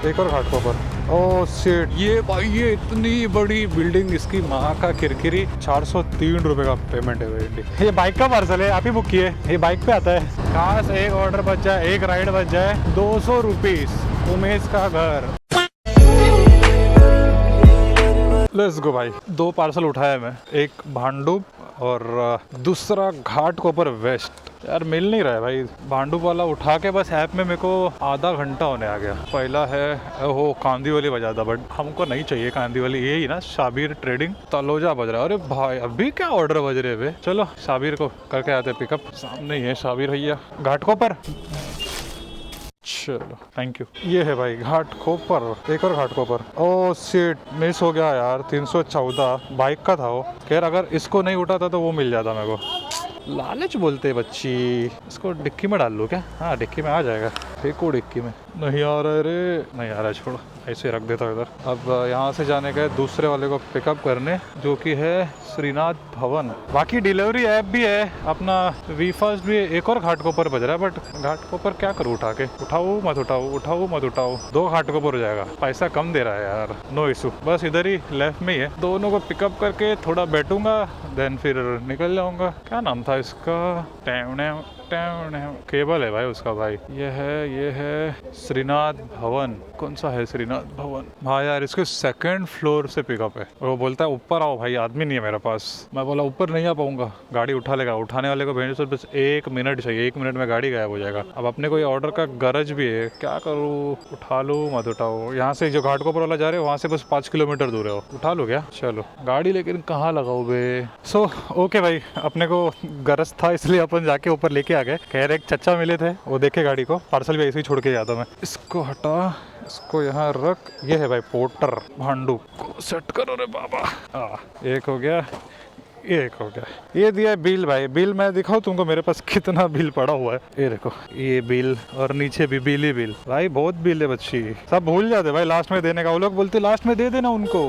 एक और Ghatkopar. Oh shit, ये भाई ये इतनी बड़ी बिल्डिंग, इसकी माँ का किरकिरी। 403 रुपए का पेमेंट है भाई। ये बाइक का पार्सल है, आप ही बुक किए? ये बाइक पे आता है। काश एक ऑर्डर बच जाए, एक राइड बच जाए। 200 रुपीज, उमेश का घर। लेट्स गो भाई। 2 पार्सल उठाया मैं, एक भांडुप और दूसरा घाटकोपर वेस्ट। यार मिल नहीं रहा है भाई। भांडुप वाला उठा के बस ऐप में मेरे को आधा घंटा होने आ गया। पहला है वो कांदीवली बजा था, बट हमको नहीं चाहिए कांदीवली। यही ना शाबिर ट्रेडिंग, तलोजा बज रहा है। अरे भाई अभी क्या ऑर्डर बज रहे हैं। चलो शाबिर को करके आते पिकअप। सामने ही है शाबिर भैया। घाटकोपर, चलो थैंक यू। ये है भाई घाटकोपर, एक और घाटकोपर। ओह शिट, मिस हो गया यार। 314 बाइक का था वो। खैर अगर इसको नहीं उठाता तो वो मिल जाता मेरे को। लालच बोलते बच्ची। इसको डिक्की में डाल लो क्या? हाँ डिक्की में आ जाएगा। फेंको डिक्की में। नहीं आ रहा है रे, नहीं आ रहा है, छोड़ो ऐसे रख देता हूँ इधर। अब यहाँ से जाने का दूसरे वाले को पिकअप करने, जो कि है श्रीनाथ भवन। बाकी डिलीवरी ऐप भी है अपना, वी फास्ट भी है। एक और घाटकोपर बज रहा है, बट घाटकोपर क्या करूँ उठा के? उठाओ मत उठाओ, उठाओ मत उठाओ। 2 घाटकोपर हो जाएगा। पैसा कम दे रहा है यार, नो इशू। बस इधर ही लेफ्ट में ही है। दोनों को पिकअप करके थोड़ा बैठूंगा, देन फिर निकल जाऊंगा। क्या नाम था इसका? केबल है भाई उसका भाई। ये है श्रीनाथ भवन। कौन सा है श्रीनाथ भवन? हाँ यार इसके 2nd फ्लोर से पिकअप है। और वो बोलता है ऊपर आओ भाई, आदमी नहीं है मेरे पास। मैं बोला ऊपर नहीं आ पाऊंगा, गाड़ी उठा लेगा। उठाने वाले को भेजने से बस 1 मिनट चाहिए, 1 मिनट में गाड़ी गायब हो जाएगा। अब अपने को ये ऑर्डर का गरज भी है, क्या करूँ? उठा लूँ मत उठाओ? यहाँ से जो घाटकोपर वाला जा रहे हो वहाँ से बस 5 किलोमीटर दूर है। उठा लो क्या? चलो गाड़ी लेकिन कहाँ लगाओ बे। सो ओके भाई, अपने को गरज था इसलिए अपन जाके ऊपर लेके आ गए। कह रहे एक चचा मिले थे, वो देखे गाड़ी को। पार्सल भी ऐसे ही छोड़ के जाता मैं। इसको हटा, इसको यहाँ रख। ये है भाई पोर्टर। भांडुप को सेट करो रे बाबा। एक हो गया, एक हो गया। ये दिया बिल भाई। बिल मैं दिखाऊं तुमको मेरे पास कितना बिल पड़ा हुआ है? ये देखो, ये बिल और नीचे भी बिल ही बिल। भाई बहुत बिल है बच्ची। सब भूल जाते भाई लास्ट में देने का। वो लोग बोलते लास्ट में दे देना उनको।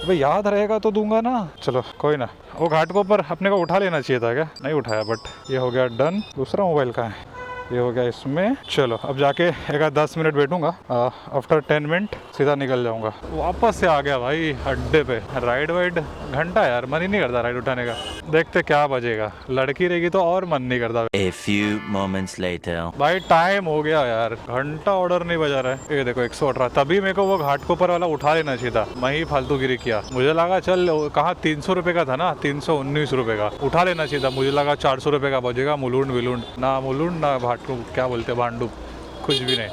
भाई याद रहेगा तो दूंगा ना। चलो कोई ना। वो घाटकोपर अपने को उठा लेना चाहिए था क्या? नहीं उठाया, बट ये हो गया डन। दूसरा मोबाइल का है, ये हो गया इसमें। चलो अब जाके एक 10 मिनट बैठूंगा। आफ्टर 10 मिनट सीधा निकल जाऊंगा। वापस से आ गया भाई अड्डे पे। राइड वाइड घंटा यार, मन ही नहीं करता राइड उठाने का। देखते क्या बजेगा। लड़की रहेगी तो और मन नहीं करता। A few moments later. भाई टाइम हो गया यार, घंटा ऑर्डर नहीं बजा रहा है। ये देखो 118। तभी मेरे को वो घाटकोपर वाला उठा लेना चाहिए था। मैं ही फालतूगिरी किया। मुझे लगा चल कहाँ 300 रुपए का था ना, 319 रुपए का उठा लेना चाहिए था। मुझे लगा 400 रुपए का बजेगा। मुलुंड विलुंड ना, मुलुंड ना क्या बोलते हैं भांडुप, कुछ भी नहीं।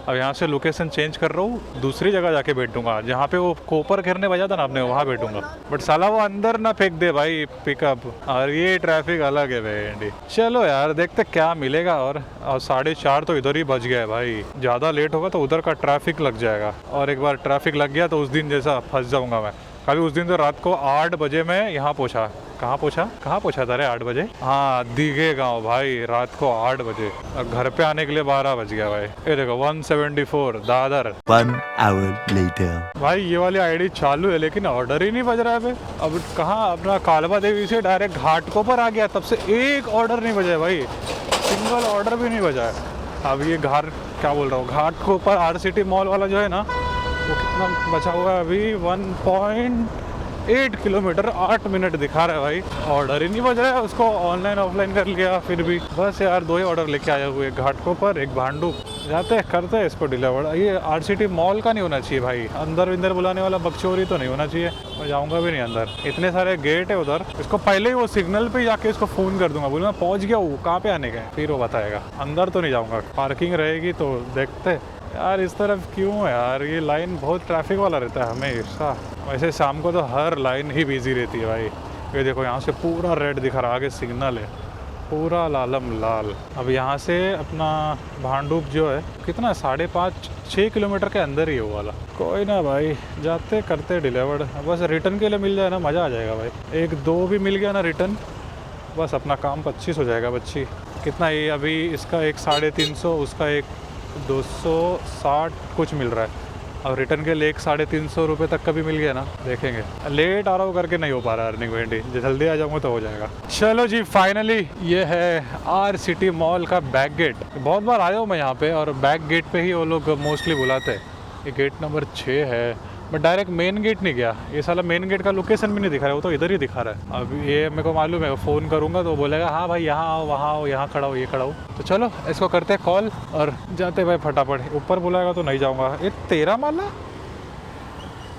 अब यहाँ से लोकेशन चेंज कर रहा हूँ, दूसरी जगह जाके बैठूंगा जहाँ पे वो कोपर घेरने बजा था ना आपने, वहाँ बैठूंगा। बट साला वो अंदर ना फेंक दे भाई पिकअप। और ये ट्रैफिक अलग है भाई। चलो यार देखते क्या मिलेगा। और 4:30 तो इधर ही बज गया है भाई। ज़्यादा लेट होगा तो उधर का ट्रैफिक लग जाएगा। और एक बार ट्रैफिक लग गया तो उस दिन जैसा फंस जाऊंगा मैं। कभी उस दिन तो रात को 8 बजे मैं यहाँ पहुँचा। कहाँ पहुँचा था रे 8 बजे? हाँ दीघे गाँव भाई, रात को 8 बजे। घर पे आने के लिए 12 बज गया भाई। ये देखो 174 दादर। 1 hour later. भाई ये वाली आईडी चालू है लेकिन ऑर्डर ही नहीं बज रहा है भाई। अब कहाँ अपना कालवा देवी से डायरेक्ट घाटकोपर आ गया, तब से एक ऑर्डर नहीं बजा है भाई। सिंगल ऑर्डर भी नहीं बजा है। अब ये क्या बोल रहा हूँ, घाटकोपर RCT मॉल वाला जो है ना, वो कितना बचा हुआ है अभी? 1.8 किलोमीटर, 8 मिनट दिखा रहा है भाई। ऑर्डर ही नहीं बज रहा है। उसको ऑनलाइन ऑफलाइन कर लिया फिर भी। बस यार 2 ही ऑर्डर लेके आए हुए, घाटकोपर एक भांडुप। जाते करते हैं इसको डिलीवर। ये RCT मॉल का नहीं होना चाहिए भाई। अंदर बुलाने वाला बकचोरी तो नहीं होना चाहिए। मैं जाऊंगा भी नहीं अंदर, इतने सारे गेट है उधर। इसको पहले ही वो सिग्नल पे जाके इसको फोन कर दूंगा, बोलूँगा पहुंच गया हूँ, कहाँ पे आने का है, फिर वो बताएगा। अंदर तो नहीं जाऊँगा, पार्किंग रहेगी तो देखते। यार इस तरफ क्यों है यार? ये लाइन बहुत ट्रैफिक वाला रहता है हमेशा। वैसे शाम को तो हर लाइन ही बिजी रहती है भाई। ये देखो यहाँ से पूरा रेड दिखा रहा है, आगे सिग्नल है पूरा लालम लाल। अब यहाँ से अपना भांडुप जो है कितना 5.5-6 किलोमीटर के अंदर ही है वो वाला। कोई ना भाई, जाते करते डिलीवर्ड। बस रिटर्न के लिए मिल जाए ना, मज़ा आ जाएगा भाई। 1-2 भी मिल गया ना रिटर्न, बस अपना काम 25 हो जाएगा बच्ची। कितना ये अभी इसका एक 350, उसका एक 260 कुछ मिल रहा है। अब रिटर्न के लिए एक 350 रुपये तक का भी मिल गया ना, देखेंगे। लेट आ रहा हूँ करके नहीं हो पा रहा अर्निंग वेंडी, जल्दी आ जाऊँगा तो हो जाएगा। चलो जी फाइनली ये है RCT मॉल का बैक गेट। बहुत बार आया हूँ मैं यहाँ पे, और बैक गेट पे ही वो लोग मोस्टली बुलाते हैं। ये गेट नंबर 6 है। मैं डायरेक्ट मेन गेट नहीं गया, ये साला मेन गेट का लोकेशन भी नहीं दिखा रहा है, वो तो इधर ही दिखा रहा है। अब ये मेरे को मालूम है, फ़ोन करूँगा तो बोलेगा हाँ भाई यहाँ आओ, वहाँ आओ, यहाँ खड़ा हो, ये खड़ा हो। तो चलो इसको करते हैं कॉल और जाते भाई फटाफट। ऊपर बुलाएगा तो नहीं जाऊँगा। ये 13 माला,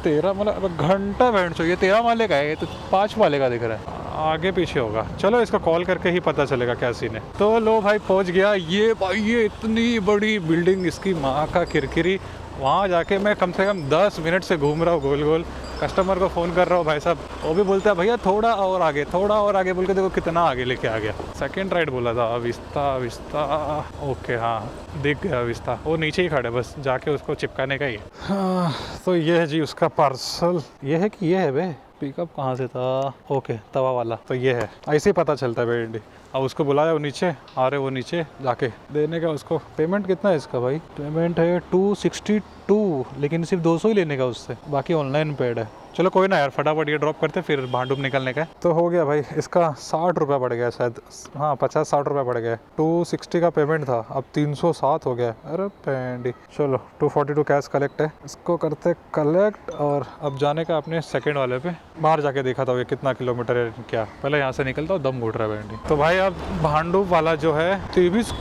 13 माला, अब घंटा बैठ चाहिए। 13 माले का है, ये तो 5 माले का दिख रहा है, आगे पीछे होगा। चलो इसको कॉल करके ही पता चलेगा क्या सीन है। तो लो भाई पहुंच गया। ये भाई ये इतनी बड़ी बिल्डिंग, इसकी माँ का किरकिरी। वहाँ जाके मैं कम से कम 10 मिनट से घूम रहा हूँ गोल गोल। कस्टमर को फ़ोन कर रहा हूँ भाई साहब, वो भी बोलता है भैया थोड़ा और आगे, थोड़ा और आगे बोल के देखो कितना आगे लेके आ गया। सेकंड राइड बोला था, विस्ता विस्ता, ओके हाँ दिख गया विस्ता। वो नीचे ही खड़े, बस जाके उसको चिपकाने का ही है। हाँ, तो ये है जी उसका पार्सल। ये है कि ये है बे, पिकअप कहाँ से था? ओके तवा वाला, तो ये है। ऐसे ही पता चलता है बेंडी। अब उसको बुलाया, वो नीचे आ रहे, वो नीचे जाके देने का उसको। पेमेंट कितना है इसका भाई? पेमेंट है 262, लेकिन सिर्फ 200 ही लेने का उससे, बाकी ऑनलाइन पेड है। चलो कोई ना यार, फटाफट ये ड्रॉप करते फिर भांडुप निकलने का है। तो हो गया भाई, इसका 60 रुपये पड़ गया शायद, हाँ 50-60 रुपये पड़ गया। 260 का पेमेंट था, अब 307 हो गया। अरे पेंडी। चलो 242 कैश कलेक्ट है, इसको करते कलेक्ट। और अब जाने का अपने सेकंड वाले पे। बाहर जाके देखा था ये कितना किलोमीटर है क्या, पहले यहाँ से निकलता हूँ, दम घुट रहा है पेंडी। तो भाई अब भांडुप वाला जो है 23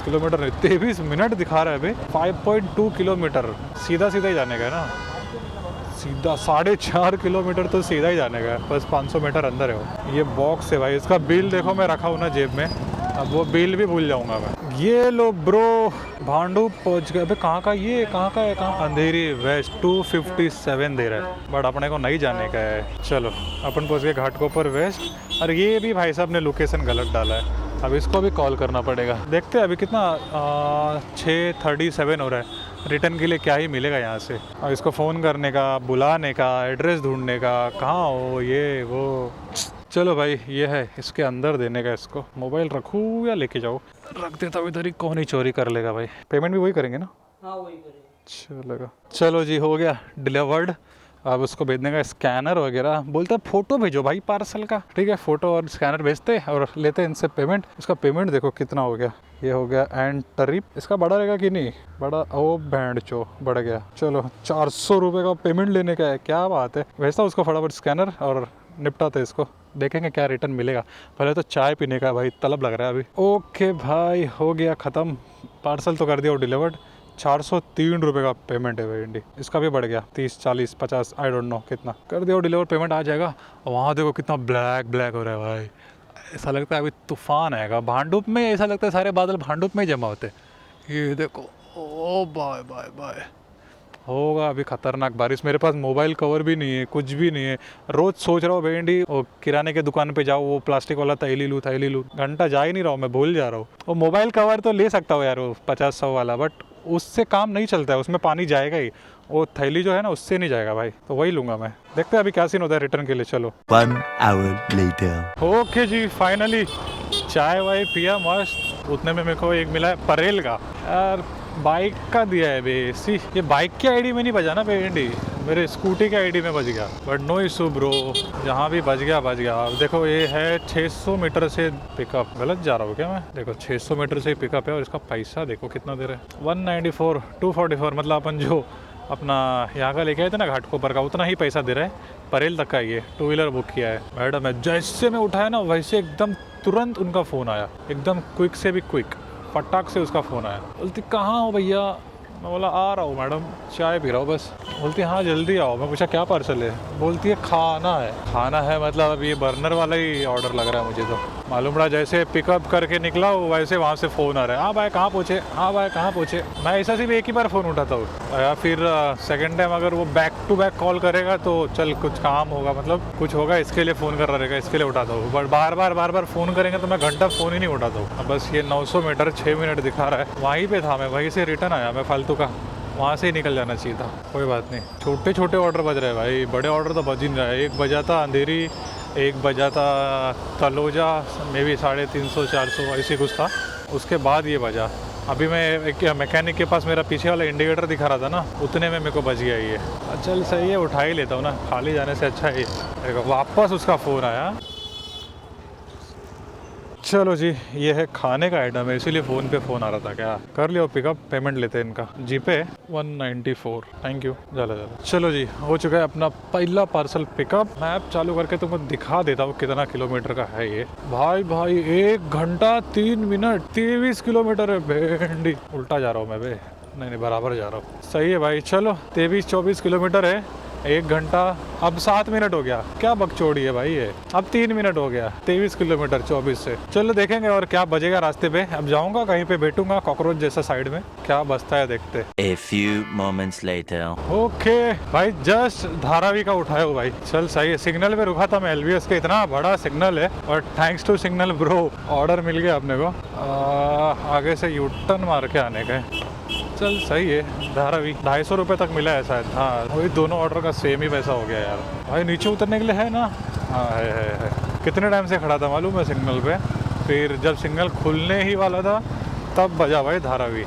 किलोमीटर नहीं, 23 मिनट दिखा रहा है अभी। 5.2 किलोमीटर सीधा सीधा ही जाने का है ना, सीधा 4.5 किलोमीटर तो सीधा ही जाने का है, बस 500 मीटर अंदर है वो। ये बॉक्स है भाई, इसका बिल देखो मैं रखा हूँ ना जेब में, अब वो बिल भी भूल जाऊंगा मैं। ये लो ब्रो, भांडुप पहुँच गए। अबे कहाँ का ये, कहाँ का है, कहाँ? अंधेरी वेस्ट 257 दे रहा है, बट अपने को नहीं जाने का है। चलो अपन पहुँच गए घाटकोपर वेस्ट। और ये भी भाई साहब ने लोकेशन गलत डाला है, अब इसको भी कॉल करना पड़ेगा। देखते हैं अभी कितना 6:37 हो रहा है। रिटर्न के लिए क्या ही मिलेगा यहाँ से। और इसको फ़ोन करने का, बुलाने का, एड्रेस ढूंढने का, कहाँ हो ये वो। चलो भाई ये है, इसके अंदर देने का। इसको मोबाइल रखूँ या लेके जाऊँ? रख देता हूँ इधर ही, कौन ही चोरी कर लेगा भाई। पेमेंट भी वही करेंगे ना? हाँ वही करेंगे। चलेगा। चलो जी हो गया डिलीवर्ड। अब उसको भेजने का स्कैनर वगैरह, बोलता है फ़ोटो भेजो भाई पार्सल का। ठीक है, फ़ोटो और स्कैनर भेजते और लेते हैं इनसे पेमेंट। इसका पेमेंट देखो कितना हो गया, ये हो गया एंड ट्रिप। इसका बड़ा रहेगा कि नहीं? बड़ा, ओ बैंड चो बढ़ गया। चलो 400 रुपये का पेमेंट लेने का है, क्या बात है। भेजता उसको फटाफट स्कैनर और निपटाते इसको, देखेंगे क्या रिटर्न मिलेगा। पहले तो चाय पीने का भाई तलब लग रहा है अभी। ओके भाई हो गया ख़त्म, पार्सल तो कर दिया और डिलीवर्ड। 403 रुपये का पेमेंट है भाई। इसका भी बढ़ गया 30, 40, 50, आई डोंट नो कितना। कर दिया और डिलीवर, पेमेंट आ जाएगा। वहाँ देखो कितना ब्लैक ब्लैक हो रहा है भाई, ऐसा लगता है अभी तूफान आएगा भांडुप में। ऐसा लगता है सारे बादल भांडुप में ही जमा होते। ये देखो, ओ बाय बाय बाय, होगा अभी खतरनाक बारिश। मेरे पास मोबाइल कवर भी नहीं है, कुछ भी नहीं है। रोज़ सोच रहा हूँ भेंडी वो किराने के दुकान पे जाऊँ, वो प्लास्टिक वाला थैली लूँ। घंटा जा ही नहीं रहा हूँ, मैं भूल जा रहा हूँ। वो मोबाइल कवर तो ले सकता हूँ यार, वो 50-100 वाला, बट उससे काम नहीं चलता है, उसमें पानी जाएगा ही। वो थैली जो है ना उससे नहीं जाएगा भाई, तो वही लूँगा मैं। देखते हैं अभी क्या सीन होता है रिटर्न के लिए। चलो 1 hour later. ओके जी, फाइनली चाय वाय पिया मस्त। उतने में मेरे को एक मिला है परेल का, यार बाइक का दिया है बेसी। ये बाइक की आईडी में नहीं बजा ना पेंडी, मेरे स्कूटी के आईडी में बज गया, बट नो इशू ब्रो, जहाँ भी बज गया बज गया। देखो ये है 600 मीटर से पिकअप, गलत जा रहा हूँ क्या मैं? देखो 600 मीटर से पिकअप है और इसका पैसा देखो कितना दे रहा है, 194, 244। मतलब अपन जो अपना यहाँ का लेके आए थे ना घाटकोपर का, उतना ही पैसा दे रहा है। परेल तक का ये 2 व्हीलर बुक किया है। मैडम है, जैसे मैं उठाया ना वैसे एकदम तुरंत उनका फ़ोन आया, एकदम क्विक से भी क्विक, फटाक से उसका फ़ोन आया। बोलती कहाँ हो भैया? मैं बोला आ रहा हूँ मैडम, चाय पी रहा हूँ बस। बोलती हाँ जल्दी आओ। मैं पूछा क्या पार्सल है? बोलती है खाना है। खाना है मतलब अब ये बर्नर वाला ही ऑर्डर लग रहा है मुझे तो। मालूम पड़ा जैसे पिकअप करके निकला वैसे वहाँ से फ़ोन आ रहा है, हाँ भाई कहाँ पहुँचे, हाँ भाई कहाँ पहुँचे। मैं ऐसा सिर्फ एक ही बार फ़ोन उठाता हूँ, या फिर सेकेंड टाइम अगर वो बैक टू बैक कॉल करेगा तो चल कुछ काम होगा, मतलब कुछ होगा इसके लिए फ़ोन कर रहेगा, इसके लिए उठाता हूँ। बट बार बार फ़ोन करेंगे तो मैं घंटा फ़ोन ही नहीं उठाता हूँ। अब बस ये 900 मीटर 6 मिनट दिखा रहा है, वहीं पर था मैं, वहीं से रिटर्न आया मैं फालतू का, वहाँ से ही निकल जाना चाहिए था। कोई बात नहीं, छोटे छोटे ऑर्डर बज रहे हैं भाई, बड़े ऑर्डर तो बज ही नहीं रहा है। एक बजा था अंधेरी, एक बजा था तलोजा, मे भी 350-400 ऐसे कुछ था, उसके बाद ये बजा। अभी मैं एक मैकेनिक के पास मेरा पीछे वाला इंडिकेटर दिखा रहा था ना, उतने में मेरे को बज गया ये। चल सही है, उठा ही लेता हूँ ना, खाली जाने से अच्छा है। वापस उसका फ़ोन आया, चलो जी, ये है खाने का आइटम है, इसीलिए फ़ोन पे फ़ोन आ रहा था। क्या कर लियो पिकअप, पेमेंट लेते हैं इनका। जीपे 194, थैंक यू। चलो चलो जी, हो चुका है अपना पहला पार्सल पिकअप। मैप चालू करके तुमको दिखा देता हूँ कितना किलोमीटर का है ये। भाई 1 घंटा 3 मिनट 23 किलोमीटर है। भेंडी उल्टा जा रहा हूँ मैं बे, नहीं बराबर जा रहा हूँ। सही है भाई, चलो 23-24 किलोमीटर है, 1 घंटा अब 7 मिनट हो गया। क्या बकचोड़ी है भाई ये, अब 3 मिनट हो गया 23 किलोमीटर 24 से। चलो देखेंगे और क्या बजेगा रास्ते पे। अब जाऊंगा कहीं पे बैठूंगा कॉकरोच जैसा साइड में, क्या बजता है देखते। A few moments later. Okay भाई, जस्ट धारावी का उठाया हो भाई। चल सही है, सिग्नल पे रुका था मैं एलवीएस के, इतना बड़ा सिग्नल है और thanks to signal bro order मिल गया अपने को। आगे से यू टर्न मार के आने का। चल सही है, धारावी 250 रुपये तक मिला है शायद। हाँ वही, दोनों ऑर्डर का सेम ही पैसा हो गया यार। भाई नीचे उतरने के लिए है ना? हाँ है। कितने टाइम से खड़ा था मालूम है सिग्नल पे, फिर जब सिग्नल खुलने ही वाला था तब बजा भाई धारावी।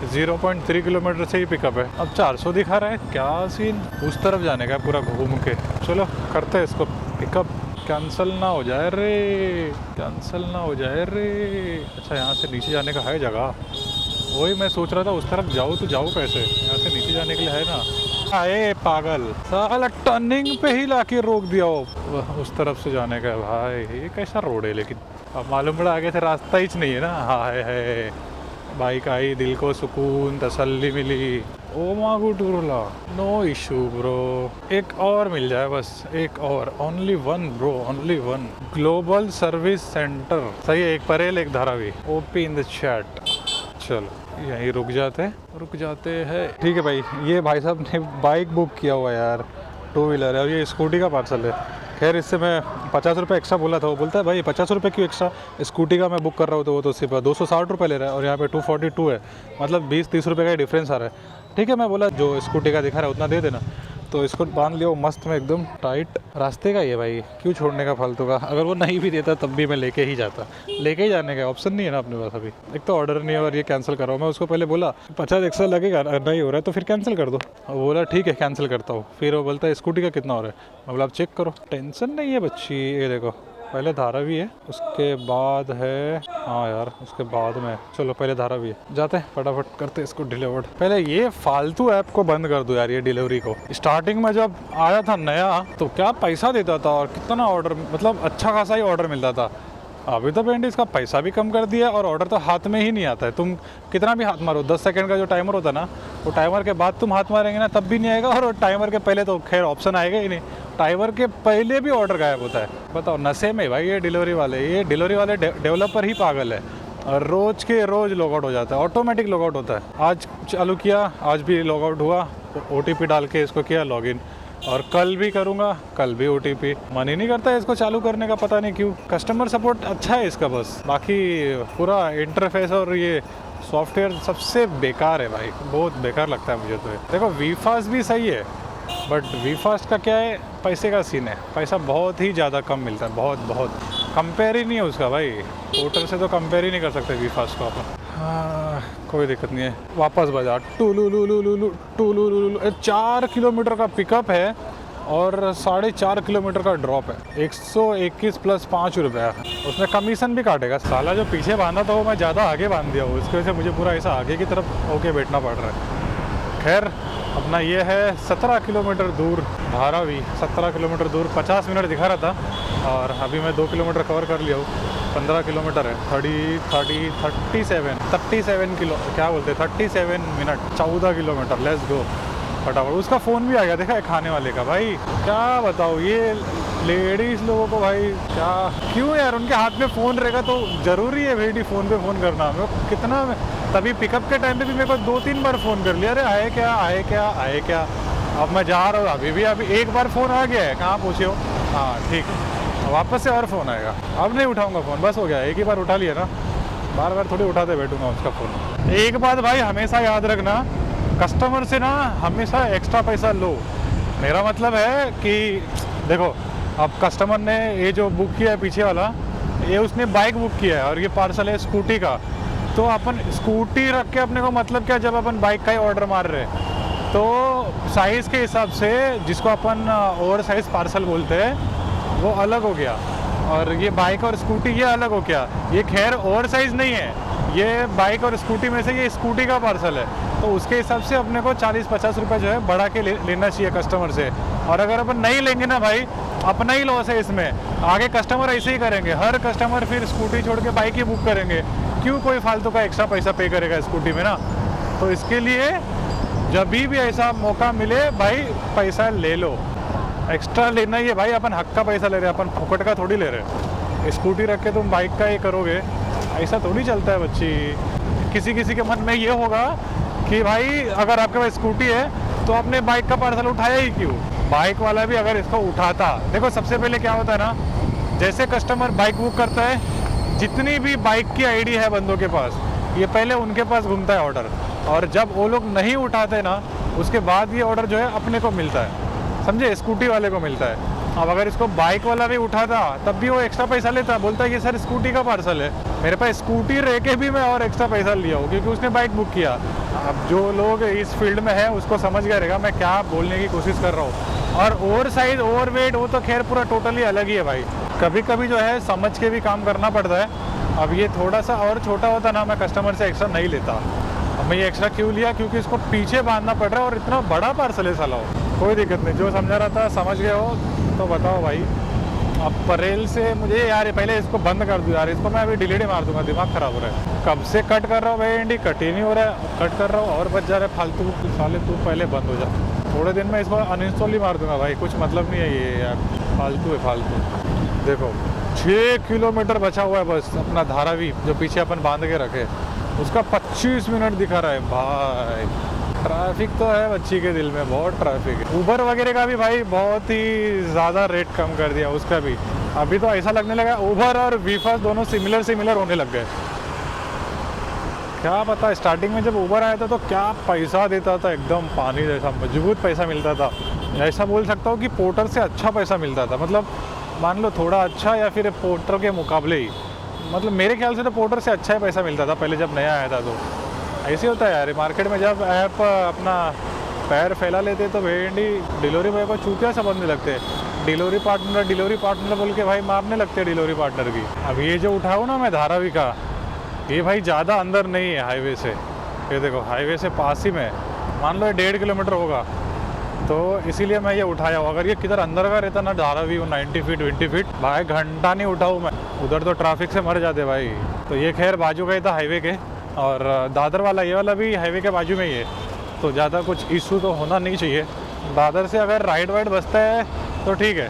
0.3 किलोमीटर से ही पिकअप है। अब 400 दिखा रहा है, क्या सीन। उस तरफ जाने का पूरा घूम के। चलो करते हैं इसको पिकअप, कैंसिल ना हो जाए रे, कैंसिल ना हो जाए रे। अच्छा यहाँ से नीचे जाने का है जगह, वही मैं सोच रहा था उस तरफ जाऊँ तो जाऊँ कैसे, यहाँ से नीचे जाने के लिए है ना। अरे पागल साला, टर्निंग पे ही लाके रोक दिया हो। उस तरफ से जाने का है भाई, ये कैसा रोड है लेकिन। अब मालूम पड़ा आगे से रास्ता ही नहीं है ना। हाँ है। बाइक आई, दिल को सुकून, तसल्ली मिली। ओ मागू टूरला, नो इशू ब्रो। एक और मिल जाए बस, एक और, only one bro, only one. Global service centre, सही है। एक परेल एक Dharavi. OP in the chat. चलो यहीं रुक जाते हैं। ठीक है भाई, ये भाई साहब ने बाइक बुक किया हुआ यार, 2 व्हीलर है और ये स्कूटी का पार्सल है। खैर इससे मैं 50 रुपये एक्स्ट्रा बोला था, वो बोलता है भाई 50 रुपये क्यों एक्स्ट्रा, स्कूटी का मैं बुक कर रहा हूँ तो वो तो सिर्फ 260 रुपये ले रहा है और यहाँ पे 242 है, मतलब 20-30 रुपये का डिफरेंस आ रहा है। ठीक है, मैं बोला जो स्कूटी का दिखा रहा है उतना दे देना, तो इसको बांध लिया वो मस्त में एकदम टाइट। रास्ते का ये भाई, क्यों छोड़ने का फालतू का। अगर वो नहीं भी देता तब भी मैं लेके ही जाता, लेके ही जाने का ऑप्शन नहीं है ना अपने पास अभी। एक तो ऑर्डर नहीं है और ये कैंसिल कर रहा हूँ। मैं उसको पहले बोला 50 एक्स्ट्रा लगेगा, नहीं हो रहा है तो फिर कैंसिल कर दो। वो बोला ठीक है कैंसिल करता हूँ। फिर वो बोलता है स्कूटी का कितना हो रहा है। मैं बोला आप चेक करो, टेंशन नहीं है बच्ची। ये देखो पहले धारावी है, उसके बाद है, हाँ यार उसके बाद में, चलो पहले धारावी है। जाते हैं फटाफट करते इसको डिलीवर्ड। पहले ये फालतू ऐप को बंद कर दो यार, ये डिलीवरी को। स्टार्टिंग में जब आया था नया तो क्या पैसा देता था और कितना ऑर्डर, मतलब अच्छा खासा ही ऑर्डर मिलता था। अभी तो बेंडी इसका पैसा भी कम कर दिया और ऑर्डर तो हाथ में ही नहीं आता है। तुम कितना भी हाथ मारो, 10 सेकंड का जो टाइमर होता है ना, वो टाइमर के बाद तुम हाथ मारेंगे ना तब भी नहीं आएगा, और टाइमर के पहले तो खैर ऑप्शन आएगा ही नहीं। टाइमर के पहले भी ऑर्डर गायब होता है। बताओ नशे में भाई ये डिलीवरी वाले डेवलपर ही पागल है। और रोज़ के रोज़ लॉगआउट हो जाता है, ऑटोमेटिक लॉगआउट होता है। आज चालू किया, आज भी लॉगआउट हुआ, OTP डाल के इसको किया लॉगिन, और कल भी करूँगा, कल भी OTP। मन ही नहीं करता है इसको चालू करने का, पता नहीं क्यों। कस्टमर सपोर्ट अच्छा है इसका, बस बाकी पूरा इंटरफेस और ये सॉफ्टवेयर सबसे बेकार है भाई, बहुत बेकार लगता है मुझे तो। देखो वीफास्ट भी सही है, बट वीफास्ट का क्या है, पैसे का सीन है, पैसा बहुत ही ज़्यादा कम मिलता है, बहुत कंपेयर ही नहीं है उसका भाई। पोर्टल से तो कंपेयर ही नहीं कर सकते वीफास्ट को अपन। हाँ कोई दिक्कत नहीं है। वापस बाजार, टूलू 4 किलोमीटर का पिकअप है और 4.5 किलोमीटर का ड्रॉप है। 121 प्लस 5 रुपया, उसमें कमीशन भी काटेगा। साला जो पीछे बांधा था वो मैं ज़्यादा आगे बांध दिया हूँ, इसकी वजह से मुझे पूरा ऐसा आगे की तरफ होके बैठना पड़ रहा है। खैर अपना ये है 17 किलोमीटर दूर धारावी, 17 किलोमीटर दूर, 50 मिनट दिखा रहा था और अभी मैं 2 किलोमीटर कवर कर लिया हूँ। 15 किलोमीटर है, 37 किलो, क्या बोलते हैं 37 मिनट, 14 किलोमीटर। लेट्स गो फटाफट। उसका फ़ोन भी आ गया, देखा है खाने वाले का। भाई क्या बताओ, ये लेडीज़ लोगों को भाई क्या, क्यों यार, उनके हाथ में फ़ोन रहेगा तो ज़रूरी है भेड़ी फ़ोन पे फ़ोन करना। मैं कितना, तभी पिकअप के टाइम पे भी मेरे को 2-3 बार फ़ोन कर लिया, अरे आए क्या। अब मैं जा रहा हूँ, अभी एक बार फ़ोन आ गया है, कहाँ पूछे हो। हाँ ठीक है, वापस से और फ़ोन आएगा। अब नहीं उठाऊँगा फ़ोन, बस हो गया, एक ही बार उठा लिया ना, बार बार थोड़ी उठाते बैठूँगा उसका फ़ोन। एक बात भाई हमेशा याद रखना, कस्टमर से ना हमेशा एक्स्ट्रा पैसा लो। मेरा मतलब है कि देखो, अब कस्टमर ने ये जो बुक किया है पीछे वाला, ये उसने बाइक बुक किया है और ये पार्सल है स्कूटी का, तो अपन स्कूटी रख के अपने को मतलब क्या, जब अपन बाइक का ही ऑर्डर मार रहे हैं तो साइज़ के हिसाब से, जिसको अपन ओवर साइज़ पार्सल बोलते हैं, वो अलग हो गया। और ये बाइक और स्कूटी ये अलग हो क्या? ये खैर ओवर साइज नहीं है, ये बाइक और स्कूटी में से ये स्कूटी का पार्सल है, तो उसके हिसाब से अपने को 40-50 रुपये जो है बढ़ा के लेना चाहिए कस्टमर से। और अगर अपन नहीं लेंगे ना भाई, अपना ही लॉस है इसमें। आगे कस्टमर ऐसे ही करेंगे, हर कस्टमर फिर स्कूटी छोड़ के बाइक ही बुक करेंगे, क्यों कोई फालतू का एक्स्ट्रा पैसा पे करेगा स्कूटी में ना। तो इसके लिए जब भी ऐसा मौका मिले भाई पैसा ले लो, एक्स्ट्रा लेना ही है भाई। अपन हक का पैसा ले रहे हैं, अपन फुकट का थोड़ी ले रहे हैं। स्कूटी रख के तुम बाइक का ही करोगे, ऐसा थोड़ी चलता है बच्ची। किसी किसी के मन में ये होगा कि भाई अगर आपके पास स्कूटी है तो आपने बाइक का पार्सल उठाया ही क्यों? बाइक वाला भी अगर इसको उठाता, देखो सबसे पहले क्या होता है ना, जैसे कस्टमर बाइक बुक करता है, जितनी भी बाइक की आईडी है बंदों के पास, ये पहले उनके पास घूमता है ऑर्डर, और जब वो लोग नहीं उठाते ना, उसके बाद ये ऑर्डर जो है अपने को मिलता है, समझे, स्कूटी वाले को मिलता है। अब अगर इसको बाइक वाला भी उठाता तब भी वो एक्स्ट्रा पैसा लेता, बोलता है कि सर स्कूटी का पार्सल है। मेरे पास स्कूटी रह के भी मैं और एक्स्ट्रा पैसा लिया हूँ क्योंकि उसने बाइक बुक किया। अब जो लोग इस फील्ड में है उसको समझ गया रहेगा मैं क्या बोलने की कोशिश कर रहा हूँ। और ओवर साइज ओवर वेट वो तो खैर पूरा टोटली अलग ही है भाई। कभी कभी जो है समझ के भी काम करना पड़ता है। अब ये थोड़ा सा और छोटा होता ना, मैं कस्टमर से एक्स्ट्रा नहीं लेता। अब मैं ये एक्स्ट्रा क्यों लिया, क्योंकि इसको पीछे बांधना पड़ रहा है और इतना बड़ा पार्सल है साला। कोई दिक्कत नहीं, जो समझा रहा था समझ गए हो तो बताओ भाई। अब परेल से मुझे यार ये पहले इसको बंद कर दूँ यार, इसको मैं अभी डिलीट ही मार दूंगा, दिमाग ख़राब हो रहा है। कब से कट कर रहा हूँ भाई, एंडी कट ही नहीं हो रहा है। कट कर रहा हूँ और बच जा रहा है फालतू। साले तू पहले बंद हो जा, थोड़े दिन में इसको अनइंस्टॉल ही मार दूंगा भाई, कुछ मतलब नहीं है ये यार, फालतू है फालतू। देखो 6 किलोमीटर बचा हुआ है बस अपना धारावी, जो पीछे अपन बांध के रखे, उसका 25 मिनट दिखा रहा है भाई। ट्रैफिक तो है बच्ची के दिल में, बहुत ट्रैफिक है। उबर वगैरह का भी भाई बहुत ही ज़्यादा रेट कम कर दिया उसका भी। अभी तो ऐसा लगने लगा उबर और वीफास्ट दोनों सिमिलर होने लग गए। क्या पता स्टार्टिंग में जब उबर आया था तो क्या पैसा देता था, एकदम पानी जैसा मजबूत पैसा मिलता था। ऐसा बोल सकता हूँ कि पोर्टर से अच्छा पैसा मिलता था, मतलब मान लो थोड़ा अच्छा, या फिर पोर्टर के मुकाबले ही, मतलब मेरे ख्याल से तो पोर्टर से अच्छा ही पैसा मिलता था पहले जब नया आया था। तो ऐसे होता है यार मार्केट में, जब ऐप अपना पैर फैला लेते तो भेंडी डिलीवरी बॉय को चूतिया समझने लगते हैं। डिलीवरी पार्टनर बोल के भाई मारने लगते हैं डिलीवरी पार्टनर की। अब ये जो उठाऊँ ना मैं धारावी का, ये भाई ज़्यादा अंदर नहीं है हाईवे से, ये देखो हाईवे से पास ही में, मान लो 1.5 किलोमीटर होगा, तो इसीलिए मैं ये उठाया हूँ। अगर ये किधर अंदर का रहता ना धारावी, वो 90 फीट 20 फीट, भाई घंटा नहीं उठाऊँ मैं, उधर तो ट्रैफिक से मर जाते भाई। तो ये खैर बाजू का ही था हाईवे के, और दादर वाला ये वाला भी हाईवे के बाजू में ही है, तो ज़्यादा कुछ इशू तो होना नहीं चाहिए। दादर से अगर राइड वाइड बजता है तो ठीक है,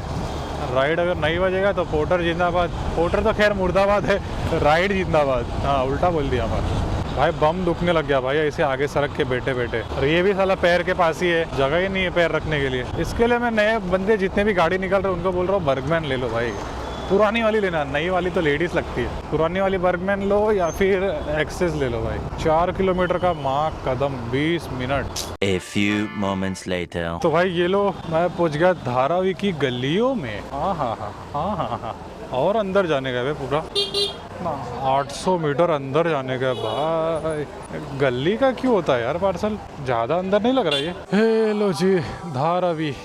राइड अगर नहीं बजेगा तो पोर्टर जिंदाबाद। पोर्टर तो खैर मुर्दाबाद है, राइड जिंदाबाद। हाँ उल्टा बोल दिया मैं भाई, बम दुखने लग गया भाई ऐसे आगे सड़क के बैठे बैठे। और ये भी साला पैर के पास ही है, जगह ही नहीं है पैर रखने के लिए। इसके लिए मैं नए बंदे जितने भी गाड़ी निकल रहे हैं उनको बोल रहा हूँ बर्गमैन ले लो भाई, पुरानी वाली लेना, नई वाली तो लेडीज़ लगती है। पुरानी वाली बर्गमैन लो या फिर एक्सेस ले लो भाई। 4 किलोमीटर का माँ कदम 20 minute. A few moments later. तो भाई ये लो मैं पहुंच गया धारावी की गलियों में। हाँ हाँ हाँ हाँ हाँ हाँ, और अंदर जाने का है पूरा 800 मीटर अंदर जाने का भाई। गली का क्यों होता है यार पार्सल, ज़्यादा अंदर नहीं लग रहा ये। हेलो जी धारावी।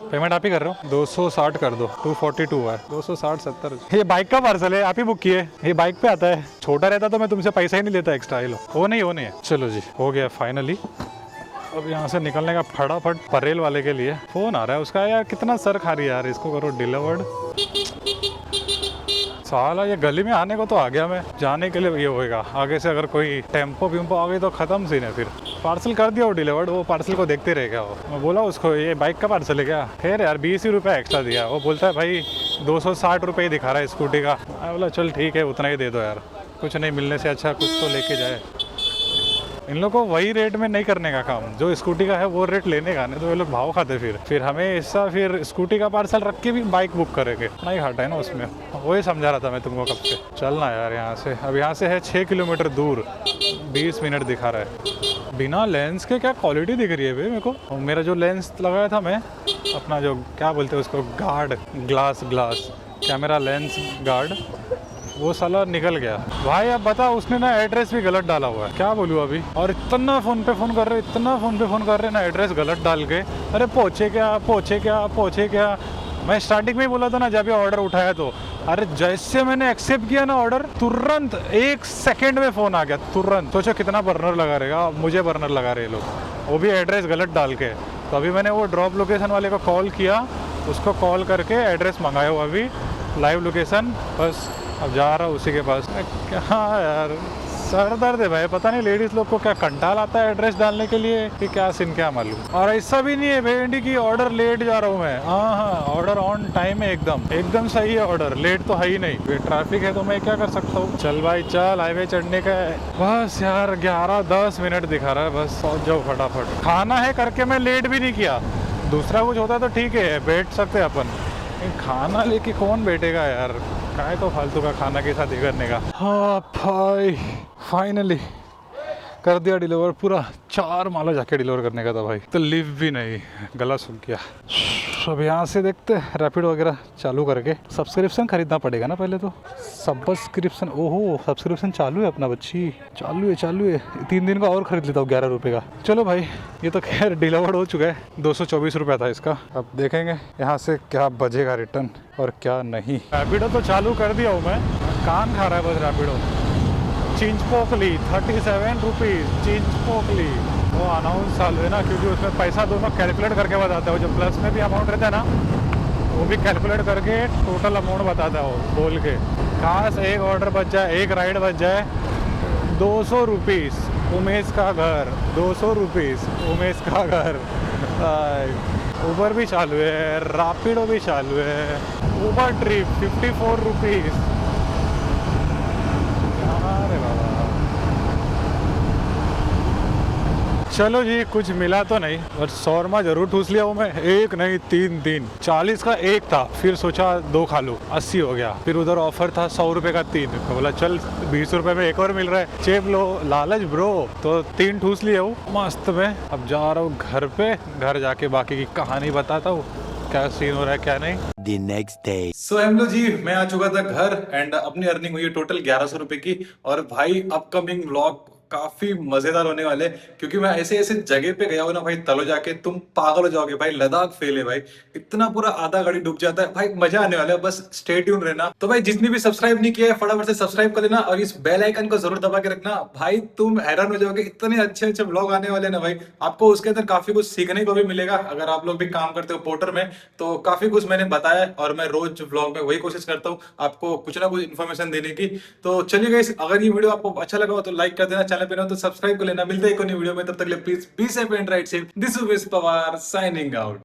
पेमेंट आप ही कर रहे हो, 260 कर दो, 242 है, 260 70। ये बाइक का पार्सल है, आप ही बुक किए, ये बाइक पे आता है। छोटा रहता तो मैं तुमसे पैसा ही नहीं लेता एक्स्ट्रा। लो वो नहीं है। चलो जी हो गया फाइनली। अब यहाँ से निकलने का फटाफट। परेल वाले के लिए फ़ोन आ रहा है उसका, यार कितना सर खा रही है यार, इसको करो डिलीवर्ड। साला ये गली में आने को तो आ गया मैं, जाने के लिए ये होएगा। आगे से अगर कोई टेम्पो विम्पो आ गई तो ख़त्म सीन है। फिर पार्सल कर दिया वो डिलीवर्ड, वो पार्सल को देखते रह गया। वो मैं बोला उसको ये बाइक का पार्सल है क्या, खैर यार 20 ही रुपये एक्स्ट्रा दिया। वो बोलता है भाई 260 रुपये ही दिखा रहा है स्कूटी का। मैं बोला चल ठीक है उतना ही दे दो यार, कुछ नहीं मिलने से अच्छा कुछ तो लेके जाए। इन लोगों को वही रेट में नहीं करने का काम, जो स्कूटी का है वो रेट लेने का, नहीं तो ये लोग भाव खाते। फिर हमें ऐसा फिर स्कूटी का पार्सल रख के भी बाइक बुक करेंगे, नहीं घाटा है ना उसमें। वही समझा रहा था मैं तुमको कब से। चलना यार यहाँ से, अब यहाँ से है 6 किलोमीटर दूर, 20 मिनट दिखा रहा है। बिना लेंस के क्या क्वालिटी दिख रही है भाई मेरे को। मेरा जो लेंस लगाया था मैं अपना, जो क्या बोलते हैं उसको, guard, glass camera lens guard, वो साला निकल गया भाई। अब बता उसने ना एड्रेस भी गलत डाला हुआ है, क्या बोलूँ अभी। और इतना फ़ोन पे फ़ोन कर रहे ना, एड्रेस गलत डाल के। अरे पहुँचे क्या मैं स्टार्टिंग में ही बोला था ना जब ये ऑर्डर उठाया तो, अरे जैसे मैंने एक्सेप्ट किया ना ऑर्डर, तुरंत 1 सेकेंड में फ़ोन आ गया तुरंत। सोचो कितना बर्नर लगा रहेगा, मुझे बर्नर लगा रहे लोग, वो भी एड्रेस गलत डाल के। तो अभी मैंने वो ड्रॉप लोकेशन वाले को कॉल किया, उसको कॉल करके एड्रेस मंगाया हुआ अभी, लाइव लोकेशन, बस अब जा रहा हूँ उसी के पास। क्या यार सर दर्द है भाई, पता नहीं लेडीज़ लोग को क्या कंटाल आता है एड्रेस डालने के लिए कि क्या सीन, क्या मालूम। और ऐसा भी नहीं है भेंडी की ऑर्डर लेट जा रहा हूँ मैं, हाँ ऑर्डर ऑन टाइम है, एकदम सही है ऑर्डर, लेट तो है ही नहीं। ट्रैफिक है तो मैं क्या कर सकता हूँ। चल भाई चल, हाईवे चढ़ने का है बस यार, 11-10 मिनट दिखा रहा है, बस पहुँच जाओ फटाफट। खाना है करके मैं लेट भी नहीं किया, दूसरा कुछ होता तो ठीक है बैठ सकते अपन, खाना लेके कौन बैठेगा यार, काय तो फालतू का खाना के साथ ही करने का। हाँ भाई फाइनली कर दिया डिलीवर, पूरा 4 माला जाके डिलीवर करने का था भाई, तो लिव भी नहीं, गला सूख गया। अब यहाँ से देखते रैपिड वगैरह चालू करके, सब्सक्रिप्शन खरीदना पड़ेगा ना पहले तो, सब्सक्रिप्शन, ओहो सब्सक्रिप्शन चालू है अपना बच्ची, चालू है 3 दिन का और खरीद लेता हूँ 11 रुपये का। चलो भाई ये तो खैर डिलीवर हो चुका है, 224 रुपया था इसका। अब देखेंगे यहाँ से क्या बजेगा रिटर्न और क्या नहीं। रैपिडो तो चालू कर दिया हूँ मैं, कान खा रहा है बस रैपिडो। चिंचपोकली 37 रुपीज़ चिंचपोकली, वो अनाउंस चालू है ना, क्योंकि उसमें पैसा दोनों कैलकुलेट करके बताते हो, जो प्लस में भी अमाउंट रहता है ना वो भी कैलकुलेट करके टोटल अमाउंट बताता है वो बोल के। खास एक ऑर्डर बच जाए, एक राइड बच जाए, 200 रुपीज़ उमेश का घर, 200 रुपीज़ उमेश का घर। उबर भी चालू है, रैपिडो भी चालू है, उबर ट्रिप 54 रुपीज़। चलो जी कुछ मिला तो नहीं, और शौरमा जरूर ठूस लिया हूँ मैं, एक नहीं 3 दिन। 40 का एक था, फिर सोचा 2 खा लूँ, 80 हो गया। फिर उधर ऑफर था 100 रुपये का 3, तो बोला चल 20 रुपये में एक और मिल रहा है, चेप लो लालच ब्रो, तो 3 ठूस लिए हूँ मस्त में। अब जा रहा हूँ घर पे, घर जाके बाकी की कहानी बताता हूँ क्या सीन हो रहा है क्या नहीं। The next day. So hello ji, मैं आ चुका था घर एंड अपनी अर्निंग हुई है टोटल 1100 रुपए की। और भाई अपकमिंग व्लॉग काफी मजेदार होने वाले, क्योंकि मैं ऐसे ऐसे जगह पे गया हूँ ना भाई, तलो जाके तुम पागल हो जाओगे भाई। लद्दाख फेल है भाई, इतना पूरा आधा गाड़ी डूब जाता है भाई, मजा आने वाला है, बस स्टे ट्यून रहना। तो भाई जितनी भी सब्सक्राइब नहीं किया है फटाफट से सब्सक्राइब कर देना, और इस बेल आइकन को जरूर दबा के रखना भाई, तुम हैरान हो जाओगे, इतने अच्छे अच्छे व्लॉग आने वाले ना भाई। आपको उसके अंदर काफी कुछ सीखने को भी मिलेगा, अगर आप लोग भी काम करते हो पोर्टर में तो काफी कुछ मैंने बताया, और मैं रोज व्लॉग में वही कोशिश करता हूँ आपको कुछ ना कुछ इन्फॉर्मेशन देने की। तो चलिए गाइस, अगर ये वीडियो आपको अच्छा लगा हो तो लाइक कर देना, चैनल पे ना तो सब्सक्राइब कर लेना। मिलते हैं एक और नई वीडियो में, तब तक के लिए please be safe and right safe. This is Umesh Pawar signing out.